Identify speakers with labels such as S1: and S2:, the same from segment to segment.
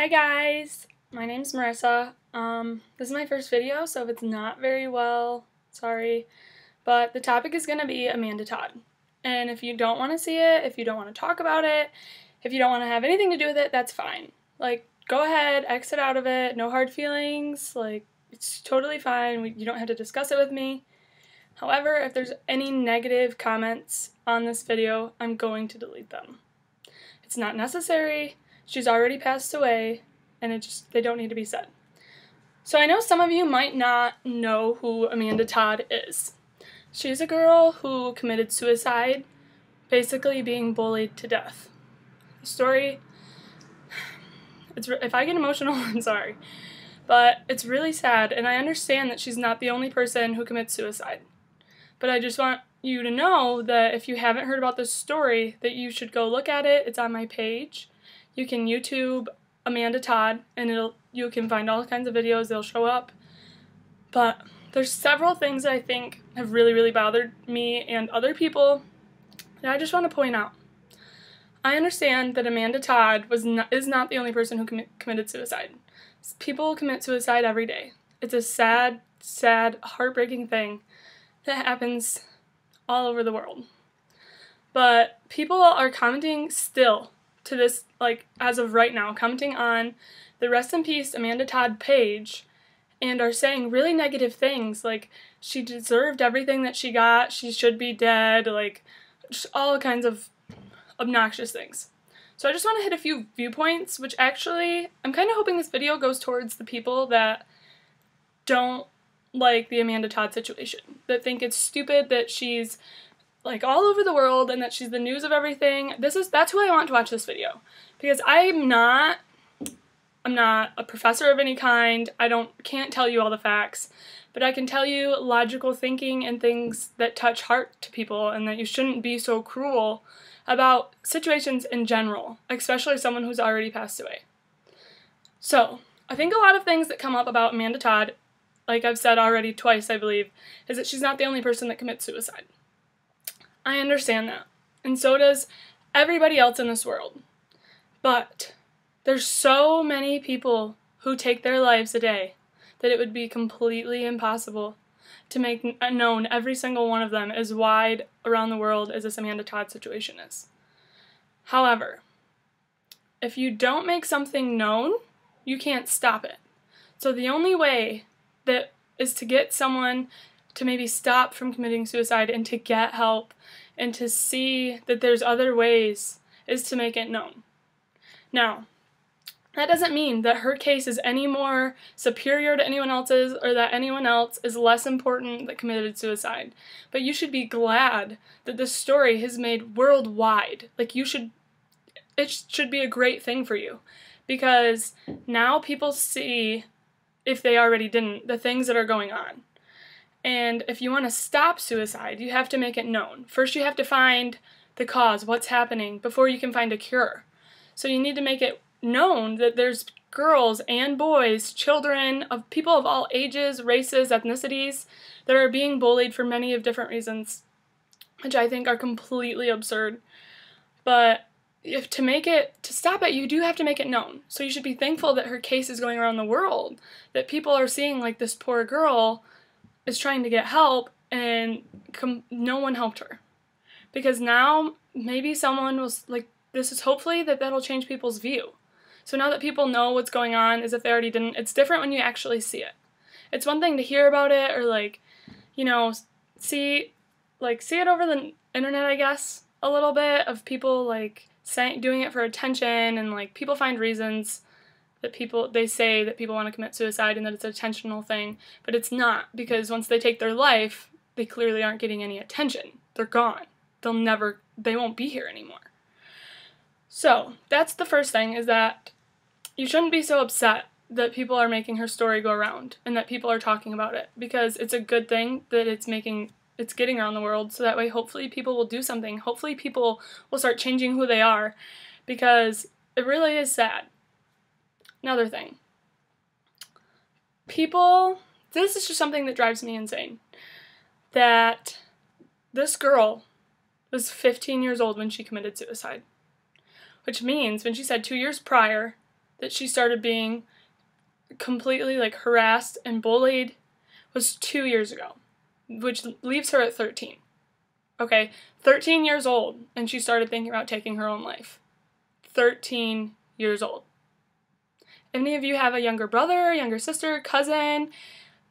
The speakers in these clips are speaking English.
S1: Hi guys, my name's Marissa. This is my first video, so if it's not very well, sorry. But the topic is going to be Amanda Todd. And if you don't want to see it, if you don't want to talk about it, if you don't want to have anything to do with it, that's fine. Like, go ahead, exit out of it, no hard feelings, like, it's totally fine, you don't have to discuss it with me. However, if there's any negative comments on this video, I'm going to delete them. It's not necessary. She's already passed away, and they don't need to be said. So I know some of you might not know who Amanda Todd is. She's a girl who committed suicide, basically being bullied to death. The story, if I get emotional, I'm sorry, but it's really sad, and I understand that she's not the only person who commits suicide. But I just want you to know that if you haven't heard about this story, that you should go look at it. It's on my page. You can YouTube Amanda Todd, and you can find all kinds of videos. They'll show up. But there's several things that I think have really, really bothered me and other people that I just want to point out. I understand that Amanda Todd is not the only person who committed suicide. People commit suicide every day. It's a sad, sad, heartbreaking thing that happens all over the world. But people are commenting still to this, like, as of right now, commenting on the Rest in Peace Amanda Todd page and are saying really negative things, like she deserved everything that she got, she should be dead, like, just all kinds of obnoxious things. So I just want to hit a few viewpoints, which actually, I'm kind of hoping this video goes towards the people that don't like the Amanda Todd situation, that think it's stupid that she's like all over the world and that she's the news of everything. That's who I want to watch this video, because I'm not a professor of any kind. Can't tell you all the facts, but I can tell you logical thinking and things that touch heart to people, and that you shouldn't be so cruel about situations in general, especially someone who's already passed away. So, I think a lot of things that come up about Amanda Todd, like I've said already twice, I believe, is that she's not the only person that commits suicide. I understand that, and so does everybody else in this world. But there's so many people who take their lives a day that it would be completely impossible to make known every single one of them as wide around the world as this Amanda Todd situation is. However, if you don't make something known, you can't stop it. So the only way that is to get someone to maybe stop from committing suicide and to get help and to see that there's other ways is to make it known. Now, that doesn't mean that her case is any more superior to anyone else's or that anyone else is less important that committed suicide. But you should be glad that this story has made worldwide. Like, it should be a great thing for you, because now people see, if they already didn't, the things that are going on. And if you want to stop suicide, you have to make it known. First, you have to find the cause, what's happening, before you can find a cure. So you need to make it known that there's girls and boys, children, of people of all ages, races, ethnicities, that are being bullied for many of different reasons, which I think are completely absurd. But to stop it, you do have to make it known. So you should be thankful that her case is going around the world, that people are seeing, like, this poor girl is trying to get help, and no one helped her. Because now, maybe someone was, like, hopefully that'll change people's view. So now that people know what's going on, as if they already didn't, it's different when you actually see it. It's one thing to hear about it, or, like, you know, see it over the internet, I guess, a little bit, of people, like, doing it for attention, and, like, people find reasons that they say that people want to commit suicide and that it's an attentional thing, but it's not, because once they take their life, they clearly aren't getting any attention. They're gone. They won't be here anymore. So, that's the first thing, is that you shouldn't be so upset that people are making her story go around and that people are talking about it, because it's a good thing that it's getting around the world, so that way hopefully people will do something. Hopefully people will start changing who they are, because it really is sad. Another thing. This is just something that drives me insane. That this girl was 15 years old when she committed suicide. Which means, when she said 2 years prior that she started being completely like harassed and bullied was 2 years ago, which leaves her at 13. Okay, 13 years old, and she started thinking about taking her own life. 13 years old. If any of you have a younger brother, younger sister, cousin,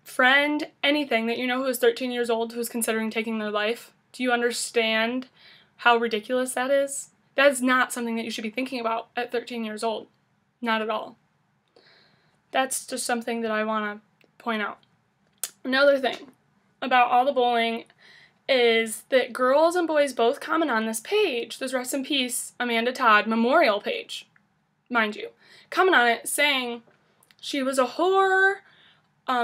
S1: friend, anything that you know who is 13 years old who's considering taking their life, do you understand how ridiculous that is? That is not something that you should be thinking about at 13 years old. Not at all. That's just something that I want to point out. Another thing about all the bullying is that girls and boys both comment on this page, this Rest in Peace Amanda Todd memorial page, mind you, comment on it saying she was a whore,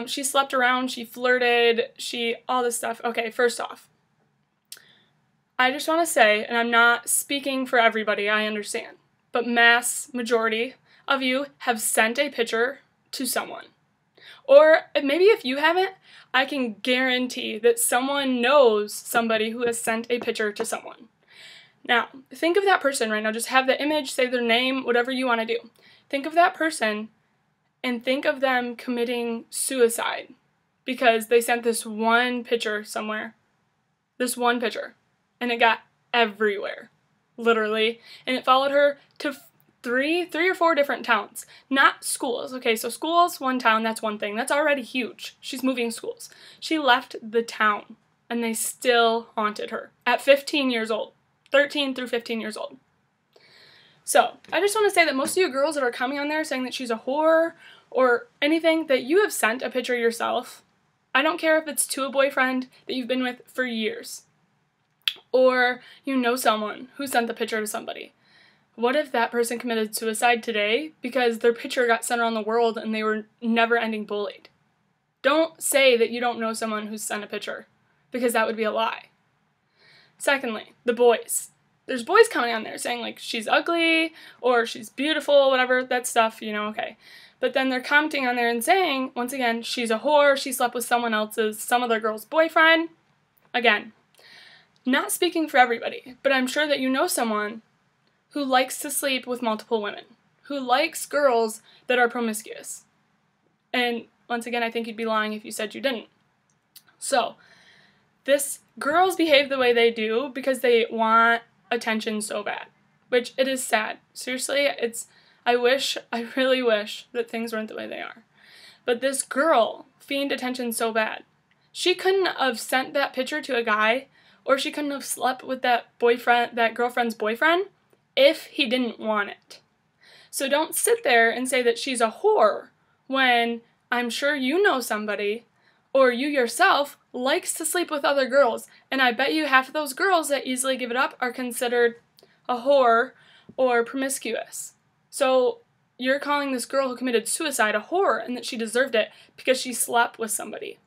S1: she slept around, she flirted, all this stuff. Okay, first off, I just want to say, and I'm not speaking for everybody, I understand, but mass majority of you have sent a picture to someone. Or maybe if you haven't, I can guarantee that someone knows somebody who has sent a picture to someone. Now, think of that person right now. Just have the image, say their name, whatever you want to do. Think of that person and think of them committing suicide because they sent this one picture somewhere. This one picture. And it got everywhere. Literally. And it followed her to three or four different towns. Not schools. Okay, so schools, one town, that's one thing. That's already huge. She's moving schools. She left the town, and they still haunted her at 15 years old. 13 through 15 years old. So, I just want to say that most of you girls that are coming on there saying that she's a whore or anything, that you have sent a picture yourself. I don't care if it's to a boyfriend that you've been with for years. Or you know someone who sent the picture to somebody. What if that person committed suicide today because their picture got sent around the world and they were never-ending bullied? Don't say that you don't know someone who's sent a picture, because that would be a lie. Secondly, the boys. There's boys coming on there saying, like, she's ugly, or she's beautiful, whatever, that stuff, okay. But then they're commenting on there and saying, once again, she's a whore, she slept with some other girl's boyfriend. Again, not speaking for everybody, but I'm sure that you know someone who likes to sleep with multiple women, who likes girls that are promiscuous. And once again, I think you'd be lying if you said you didn't. So, girls behave the way they do because they want attention so bad, which it is sad. Seriously, I really wish that things weren't the way they are. But this girl fiend attention so bad. She couldn't have sent that picture to a guy, or she couldn't have slept with that girlfriend's boyfriend, if he didn't want it. So don't sit there and say that she's a whore when I'm sure you know somebody, or you yourself, likes to sleep with other girls. And I bet you half of those girls that easily give it up are considered a whore or promiscuous. So you're calling this girl who committed suicide a whore and that she deserved it because she slept with somebody.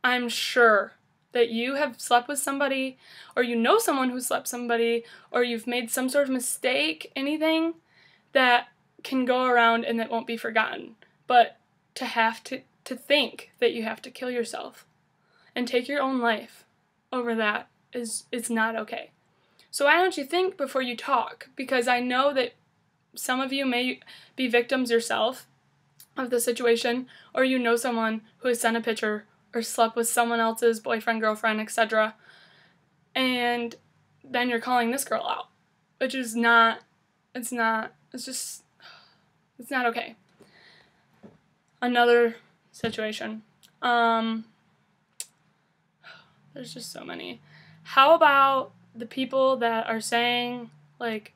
S1: I'm sure that you have slept with somebody, or you know someone who slept with somebody, or you've made some sort of mistake, anything that can go around and that won't be forgotten. But to have to think that you have to kill yourself and take your own life over that it's not okay. So why don't you think before you talk? Because I know that some of you may be victims yourself of the situation, or you know someone who has sent a picture or slept with someone else's boyfriend, girlfriend, etc. And then you're calling this girl out, which is it's not okay. Another situation. There's just so many. How about the people that are saying, like,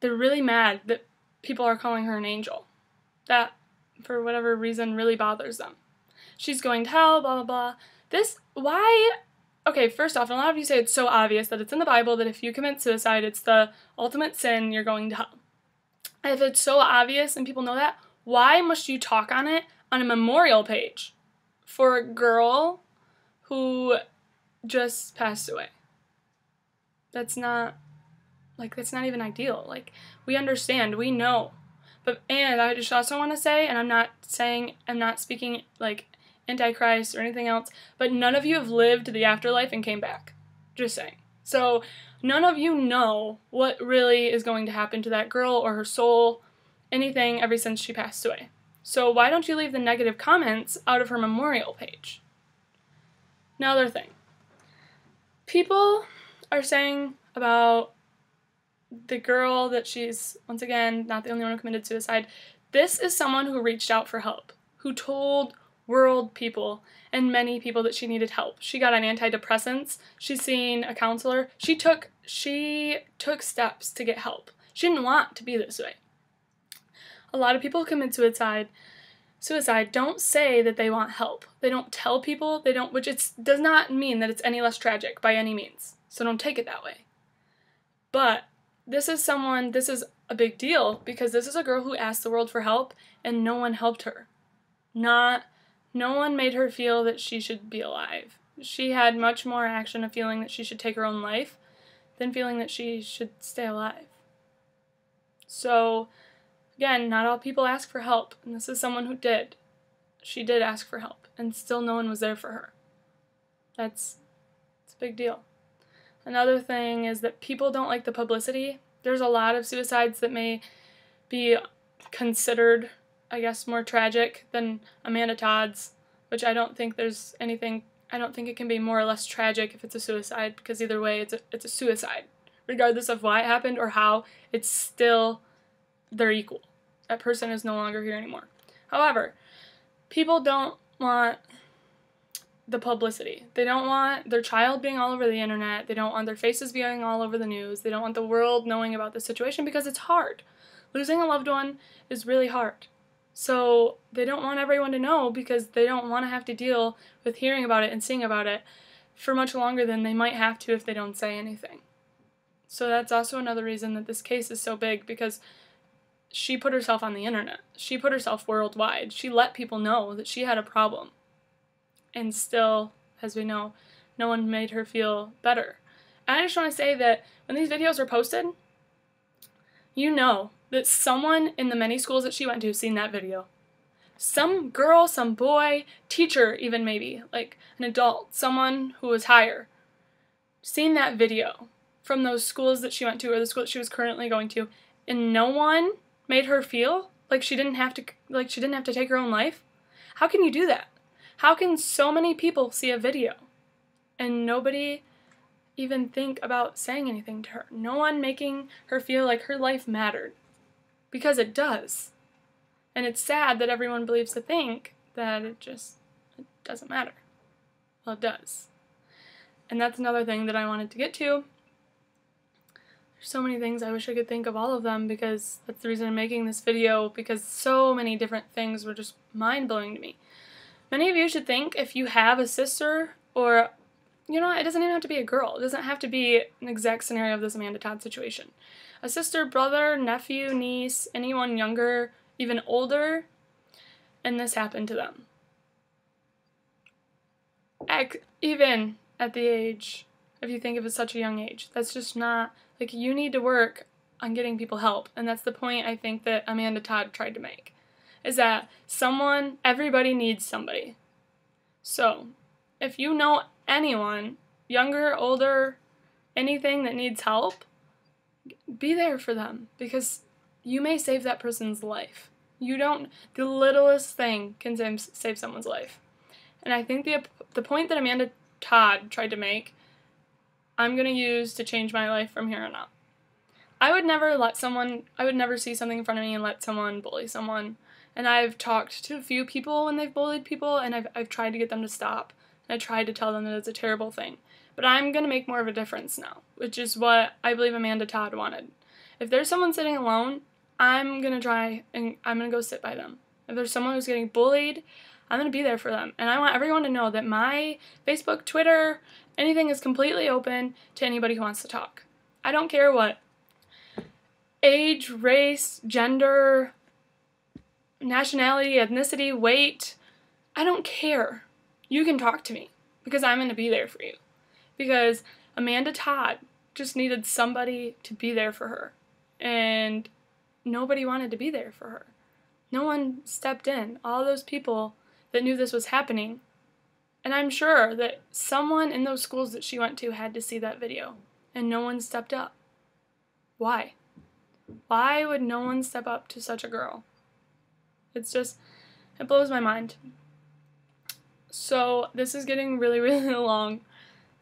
S1: they're really mad that people are calling her an angel? That, for whatever reason, really bothers them. She's going to hell, blah, blah, blah. Okay, first off, a lot of you say it's so obvious that it's in the Bible that if you commit suicide, it's the ultimate sin, you're going to hell. If it's so obvious and people know that, why must you talk on it on a memorial page for a girl who just passed away? That's not even ideal. Like, we understand, we know. And I just also want to say, and I'm not speaking, like, Antichrist or anything else, but none of you have lived the afterlife and came back. Just saying. So, none of you know what really is going to happen to that girl or her soul anything ever since she passed away. So why don't you leave the negative comments out of her memorial page? Another thing. People are saying about the girl that she's, once again, not the only one who committed suicide. This is someone who reached out for help, who told world people and many people that she needed help. She got on antidepressants. She's seen a counselor. She took steps to get help. She didn't want to be this way. A lot of people who commit suicide don't say that they want help. They don't tell people, which does not mean that it's any less tragic by any means. So don't take it that way. But this is a big deal because this is a girl who asked the world for help and no one helped her. No one made her feel that she should be alive. She had much more action of feeling that she should take her own life than feeling that she should stay alive. So, again, not all people ask for help, and this is someone who did. She did ask for help, and still no one was there for her. It's a big deal. Another thing is that people don't like the publicity. There's a lot of suicides that may be considered, I guess, more tragic than Amanda Todd's, which I don't think it can be more or less tragic if it's a suicide, because either way, it's a suicide. Regardless of why it happened or how, they're equal. That person is no longer here anymore. However, people don't want the publicity. They don't want their child being all over the internet. They don't want their faces being all over the news. They don't want the world knowing about the situation because it's hard. Losing a loved one is really hard. So they don't want everyone to know because they don't want to have to deal with hearing about it and seeing about it for much longer than they might have to if they don't say anything. So that's also another reason that this case is so big, because she put herself on the internet. She put herself worldwide. She let people know that she had a problem. And still, as we know, no one made her feel better. And I just want to say that when these videos were posted, you know that someone in the many schools that she went to seen that video. Some girl, some boy, teacher even maybe, like an adult, someone who was higher, seen that video from those schools that she went to or the school that she was currently going to, and no one made her feel like she didn't have to take her own life. How can you do that? How can so many people see a video and nobody even think about saying anything to her? No one making her feel like her life mattered. Because it does. And it's sad that everyone believes to think that it doesn't matter. Well, it does. And that's another thing that I wanted to get to. There's so many things, I wish I could think of all of them, because that's the reason I'm making this video, because so many different things were just mind-blowing to me. Many of you should think, if you have a sister, or, it doesn't even have to be a girl. It doesn't have to be an exact scenario of this Amanda Todd situation. A sister, brother, nephew, niece, anyone younger, even older, and this happened to them. Even at the age, if you think of it such a young age, that's just not, you need to work on getting people help, and that's the point I think that Amanda Todd tried to make, is that everybody needs somebody. So, if you know anyone, younger, older, anything that needs help, be there for them, because you may save that person's life. The littlest thing can save someone's life. And I think the point that Amanda Todd tried to make, I'm going to use to change my life from here on out. I would never see something in front of me and let someone bully someone. And I've talked to a few people when they've bullied people, and I've tried to get them to stop. And I tried to tell them that it's a terrible thing. But I'm going to make more of a difference now, which is what I believe Amanda Todd wanted. If there's someone sitting alone, I'm going to try and I'm going to go sit by them. If there's someone who's getting bullied, I'm going to be there for them. And I want everyone to know that my Facebook, Twitter, anything is completely open to anybody who wants to talk. I don't care what age, race, gender, nationality, ethnicity, weight. I don't care. You can talk to me because I'm going to be there for you. Because Amanda Todd just needed somebody to be there for her. And nobody wanted to be there for her. No one stepped in. All those people that knew this was happening. And I'm sure that someone in those schools that she went to had to see that video. And no one stepped up. Why? Why would no one step up to such a girl? It's just, it blows my mind. So this is getting really, really long.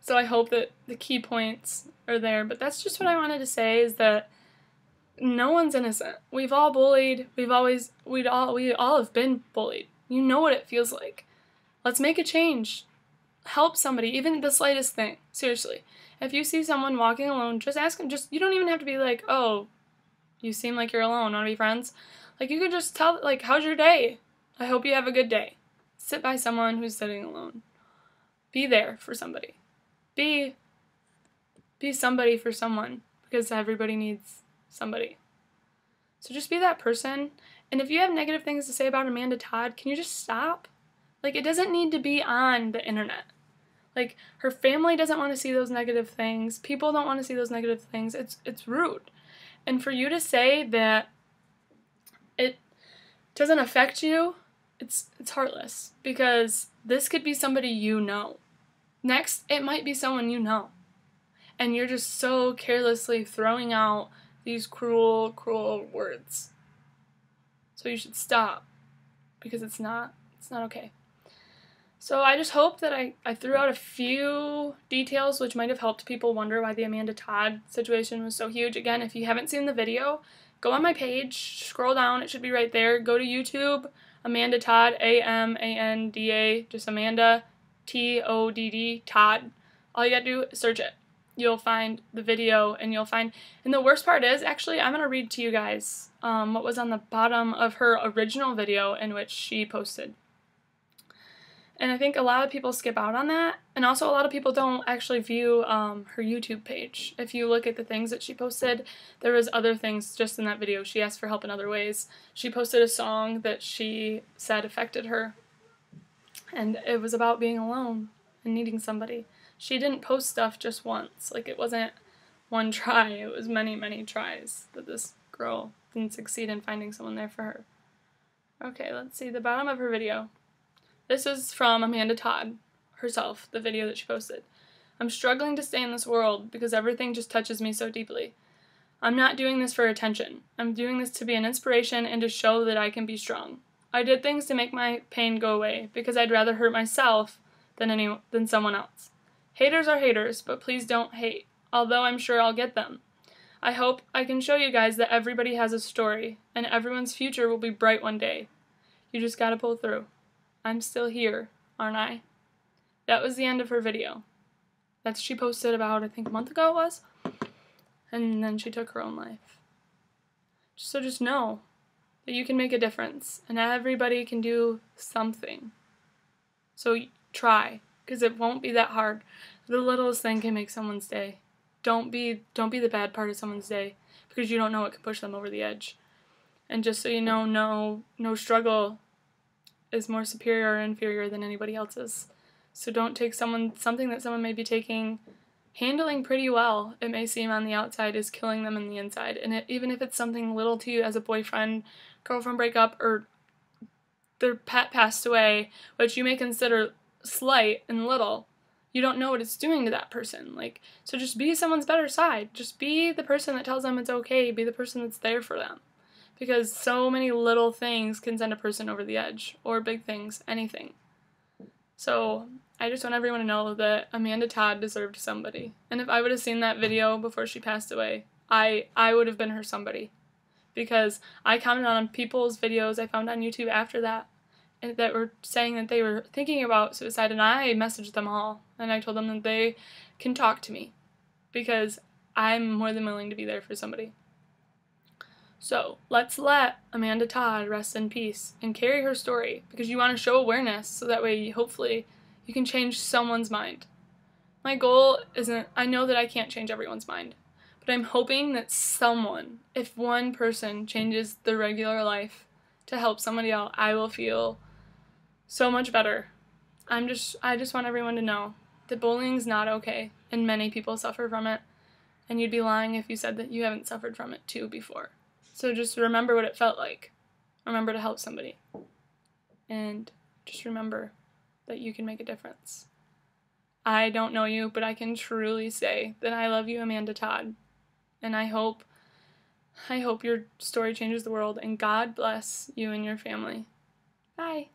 S1: So I hope that the key points are there. But that's just what I wanted to say, is that no one's innocent. We've all bullied. We all have been bullied. You know what it feels like. Let's make a change. Help somebody, even the slightest thing. Seriously. If you see someone walking alone, just ask them. You don't even have to be like, oh, you seem like you're alone. Want to be friends? Like, you could just tell, like, how's your day? I hope you have a good day. Sit by someone who's sitting alone. Be there for somebody. Be somebody for someone, because everybody needs somebody. So just be that person. And if you have negative things to say about Amanda Todd, can you just stop? Like, it doesn't need to be on the internet. Like, her family doesn't want to see those negative things. People don't want to see those negative things. It's rude. And for you to say that it doesn't affect you, it's heartless, because this could be somebody you know. Next, it might be someone you know. And you're just so carelessly throwing out these cruel, cruel words. So you should stop, because it's not okay. So I just hope that I threw out a few details which might have helped people wonder why the Amanda Todd situation was so huge. Again, if you haven't seen the video, go on my page, scroll down, it should be right there. Go to YouTube, Amanda Todd, Amanda, just Amanda, Todd, Todd. All you gotta do is search it. You'll find the video, and and the worst part is, actually, I'm gonna read to you guys what was on the bottom of her original video in which she posted. And I think a lot of people skip out on that, and also a lot of people don't actually view her YouTube page. If you look at the things that she posted, there was other things just in that video. She asked for help in other ways. She posted a song that she said affected her, and it was about being alone and needing somebody. She didn't post stuff just once. Like, it wasn't one try. It was many, many tries that this girl didn't succeed in finding someone there for her. Okay, let's see the bottom of her video. This is from Amanda Todd herself, the video that she posted. I'm struggling to stay in this world because everything just touches me so deeply. I'm not doing this for attention. I'm doing this to be an inspiration and to show that I can be strong. I did things to make my pain go away because I'd rather hurt myself than someone else. Haters are haters, but please don't hate, although I'm sure I'll get them. I hope I can show you guys that everybody has a story, and everyone's future will be bright one day. You just gotta pull through. I'm still here, aren't I? That was the end of her video. She posted about, I think, a month ago it was. And then she took her own life. So just know that you can make a difference, and everybody can do something. So try, because it won't be that hard. The littlest thing can make someone's day. Don't be the bad part of someone's day, because you don't know what can push them over the edge. And just so you know, no struggle is more superior or inferior than anybody else's. So don't take something that someone may be handling pretty well, it may seem on the outside, is killing them on the inside. And even if it's something little to you as a boyfriend, girlfriend breakup, or their pet passed away, which you may consider slight and little, you don't know what it's doing to that person. So just be someone's better side. Just be the person that tells them it's okay. Be the person that's there for them. Because so many little things can send a person over the edge, or big things, anything. So I just want everyone to know that Amanda Todd deserved somebody. And if I would have seen that video before she passed away, I would have been her somebody. Because I commented on people's videos I found on YouTube after that, and that were saying that they were thinking about suicide, and I messaged them all, and I told them that they can talk to me, because I'm more than willing to be there for somebody. So, let's let Amanda Todd rest in peace and carry her story, because you want to show awareness, so that way, hopefully, you can change someone's mind. My goal isn't, I know that I can't change everyone's mind, but I'm hoping that someone, if one person changes their regular life to help somebody else, I will feel so much better. I just want everyone to know that bullying's not okay, and many people suffer from it, and you'd be lying if you said that you haven't suffered from it too before. So just remember what it felt like. Remember to help somebody. And just remember that you can make a difference. I don't know you, but I can truly say that I love you, Amanda Todd. And I hope I hope your story changes the world, and God bless you and your family. Bye.